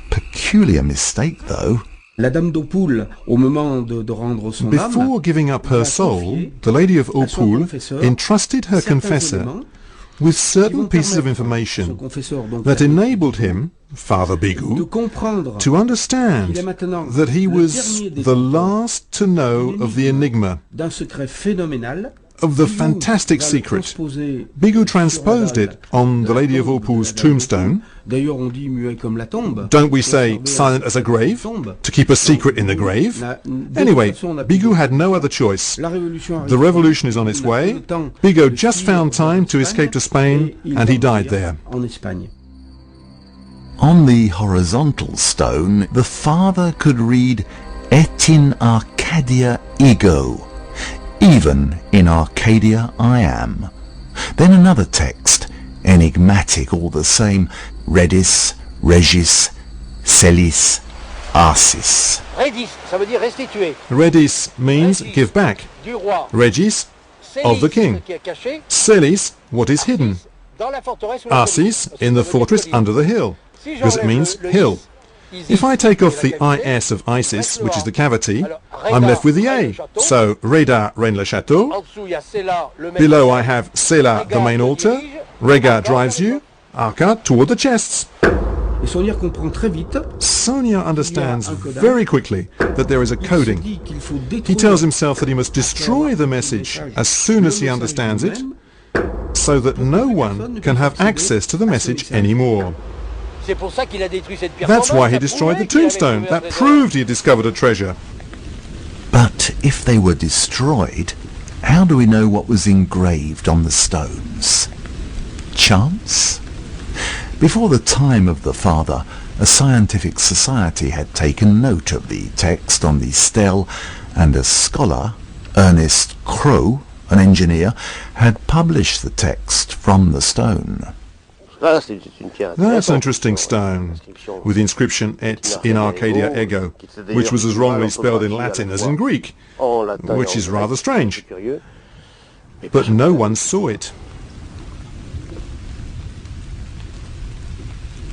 Peculiar mistake, though. La dame d'Eaupoul, au moment de rendre son âme, Before giving up her soul, the Lady of Eaupoul entrusted her confessor with certain pieces of information that enabled him, Father Bigou, to understand that he was the last to know of the enigma, of the fantastic secret. Bigou transposed it on the Lady of Eaupoul's tombstone. Don't we say silent as a grave, to keep a secret in the grave? Anyway, Bigou had no other choice. The revolution is on its way. Bigou just found time to escape to Spain, and he died there. On the horizontal stone, the father could read Et in Arcadia ego, even in Arcadia I am. Then another text, enigmatic all the same, Redis, Regis, Celis, Arcis. Redis, ça veut dire restituer. Redis means give back. Regis, of the king. Celis, what is hidden. Arcis, in the fortress under the hill, because it means hill. If I take off the IS of Isis, which is the cavity, I'm left with the A. So, Reda, Rennes-le-Château. Below I have Sela, the main altar. Rega drives you. Arca toward the chests. Sonia understands very quickly that there is a coding. He tells himself that he must destroy the message as soon as he understands it, so that no one can have access to the message anymore. That's why he destroyed the tombstone. That proved he had discovered a treasure. But if they were destroyed, how do we know what was engraved on the stones? Chance? Before the time of the father, a scientific society had taken note of the text on the stele, and a scholar, Ernest Crowe, an engineer, had published the text from the stone. That's an interesting stone, with the inscription Et in Arcadia ego, which was as wrongly spelled in Latin as in Greek, which is rather strange. But no one saw it.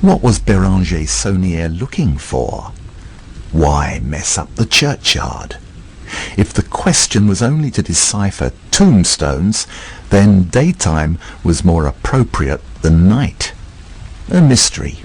What was Béranger Saunière looking for? Why mess up the churchyard? If the question was only to decipher tombstones, then daytime was more appropriate than night. A mystery.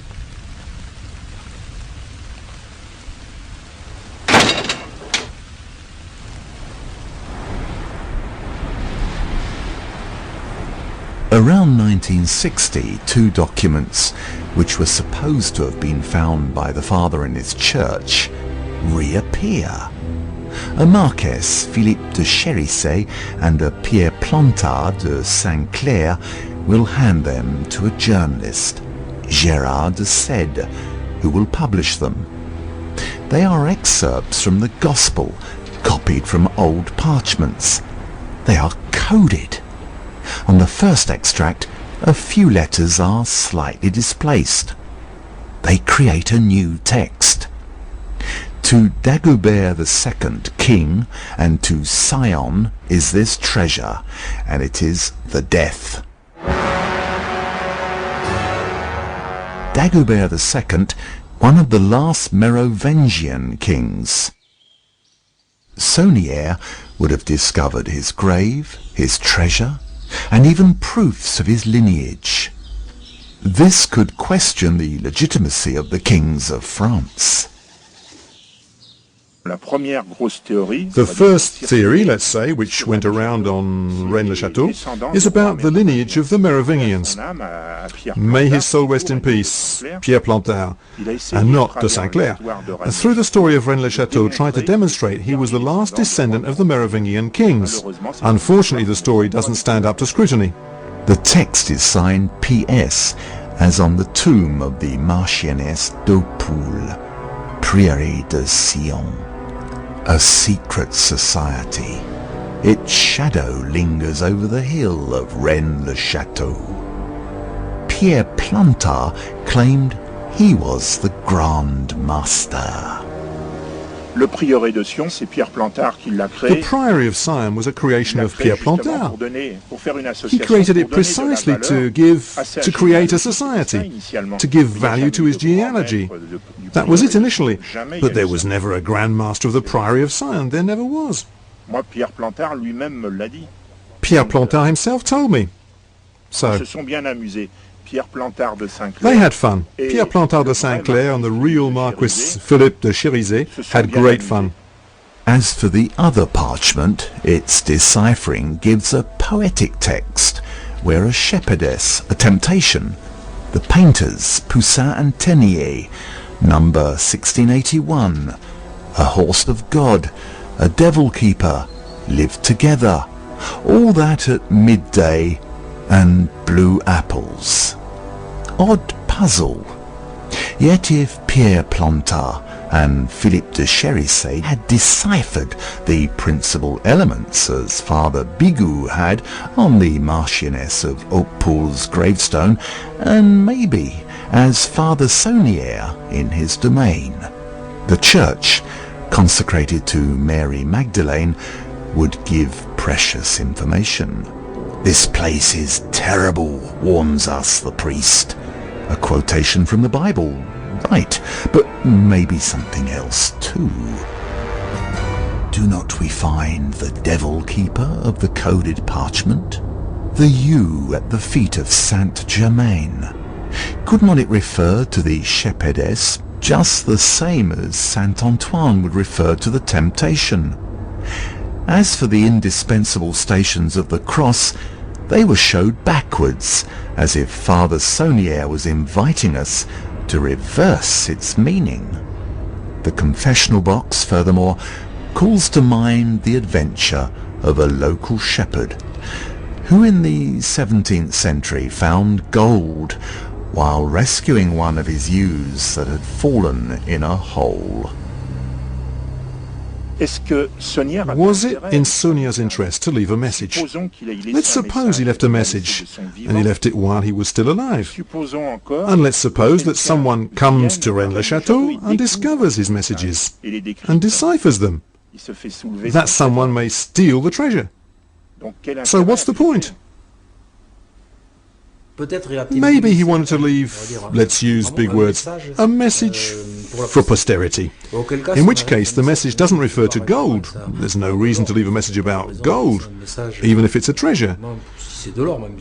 Around 1960, two documents, which were supposed to have been found by the father in his church, reappear. A Marquess, Philippe de Chérisset, and a Pierre Plantard de Saint-Clair will hand them to a journalist, Gérard de Sède, who will publish them. They are excerpts from the Gospel, copied from old parchments. They are coded. On the first extract, a few letters are slightly displaced. They create a new text. To Dagobert II, king, and to Sion is this treasure, and it is the death. Dagobert II, one of the last Merovingian kings. Saunière would have discovered his grave, his treasure, and even proofs of his lineage. This could question the legitimacy of the kings of France. The first theory, let's say, which went around on Rennes-le-Château, is about the lineage of the Merovingians. May his soul rest in peace, Pierre Plantard, and not de Saint-Clair. Through the story of Rennes-le-Château, tried to demonstrate he was the last descendant of the Merovingian kings. Unfortunately, the story doesn't stand up to scrutiny. The text is signed P.S., as on the tomb of the Marchioness d'Eaupoul, Prieuré de Sion. A secret society. Its shadow lingers over the hill of Rennes-le-Château. Pierre Plantard claimed he was the Grand Master. Le prieuré de Sion, c'est Pierre Plantard qui l'a créé. The Priory of Sion was a creation of Pierre Plantard. Pour faire une He association, created it pour donner de la precisely valeur to create a society, to give value to his genealogy. That was it initially, but there was never a Grand Master of the Priory of Sion. There never was. Moi, Pierre Plantard lui-même me l'a dit. Pierre Plantard himself told me. Ils So, se sont bien amusés. Pierre Plantard de they Saint-Clair. had fun. Pierre Plantard de Saint-Clair and the real Marquis Philippe de Chérisay had great fun. As for the other parchment, its deciphering gives a poetic text, where a shepherdess, a temptation, the painters Poussin and Teniers, number 1681, a horse of God, a devil keeper, live together, all that at midday, and blue apples. Odd puzzle. Yet if Pierre Plantard and Philippe de Chérisay had deciphered the principal elements as Father Bigoud had on the Marchioness of Hautpoul's gravestone, and maybe as Father Saunière in his domain, the church, consecrated to Mary Magdalene, would give precious information. "This place is terrible," warns us the priest. A quotation from the Bible, right, but maybe something else too. Do not we find the devil keeper of the coded parchment? The U at the feet of Saint Germain. Could not it refer to the shepherdess just the same as Saint Antoine would refer to the temptation? As for the indispensable stations of the cross, they were showed backwards, as if Father Saunière was inviting us to reverse its meaning. The confessional box, furthermore, calls to mind the adventure of a local shepherd, who in the 17th century found gold while rescuing one of his ewes that had fallen in a hole. Est-ce que Saunière a Was it intérêt in Saunière's interest to leave a message? Supposons qu'il ait laissé Let's un suppose he message left a de message, son vivant. and he left it while he was still alive. Supposons encore And let's suppose that quelqu'un someone qui comes vienne to voir Rennes-le-Château il and découvre discovers his messages et les décrypte. and deciphers them. Il se fait soulever That son someone may steal the treasure. Donc, quel So intérêt what's the a-t-il point? Peut-être Maybe he wanted to leave, let's use big words, a message for posterity. In which case the message doesn't refer to gold. There's no reason to leave a message about gold, even if it's a treasure.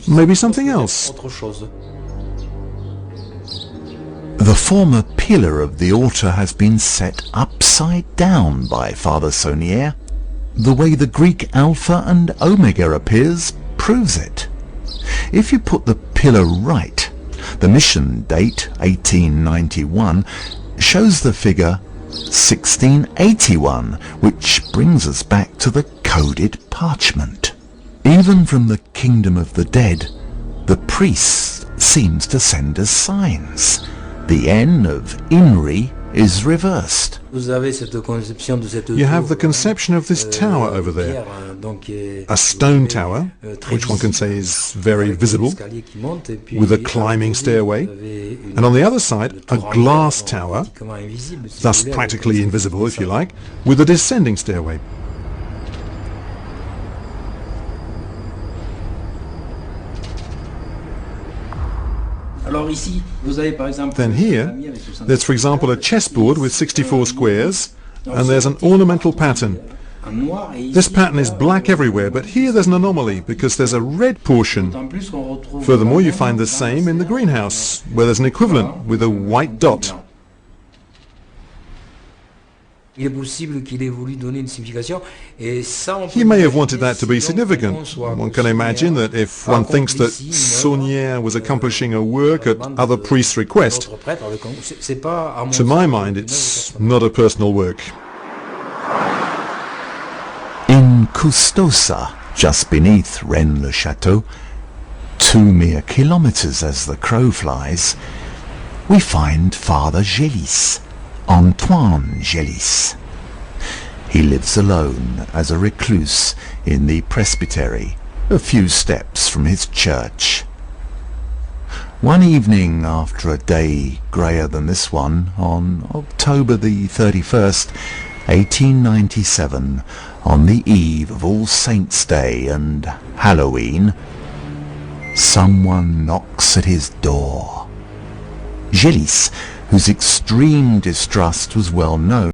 Maybe something else. The former pillar of the altar has been set upside down by Father Saunière. The way the Greek Alpha and Omega appears proves it. If you put the pillar right, the mission date 1891 shows the figure 1681, which brings us back to the coded parchment. Even from the kingdom of the dead, the priest seems to send us signs. The N of INRI is reversed. You have the conception of this tower over there, a stone tower, which one can say is very visible, with a climbing stairway, and on the other side a glass tower, thus practically invisible if you like, with a descending stairway. Then here, there's for example a chessboard with 64 squares, and there's an ornamental pattern. This pattern is black everywhere, but here there's an anomaly because there's a red portion. Furthermore, you find the same in the greenhouse, where there's an equivalent with a white dot. He may have wanted that to be significant. One can imagine that if one thinks that Saunière was accomplishing a work at other priests' request, to my mind it's not a personal work. In Custosa, just beneath Rennes-le-Château, 2 mere kilometres as the crow flies, we find Father Gélis, Antoine Gélis. He lives alone as a recluse in the presbytery, a few steps from his church. One evening after a day greyer than this one, on October the 31st, 1897, on the eve of All Saints' Day and Halloween, someone knocks at his door. Gélis, whose extreme distrust was well known,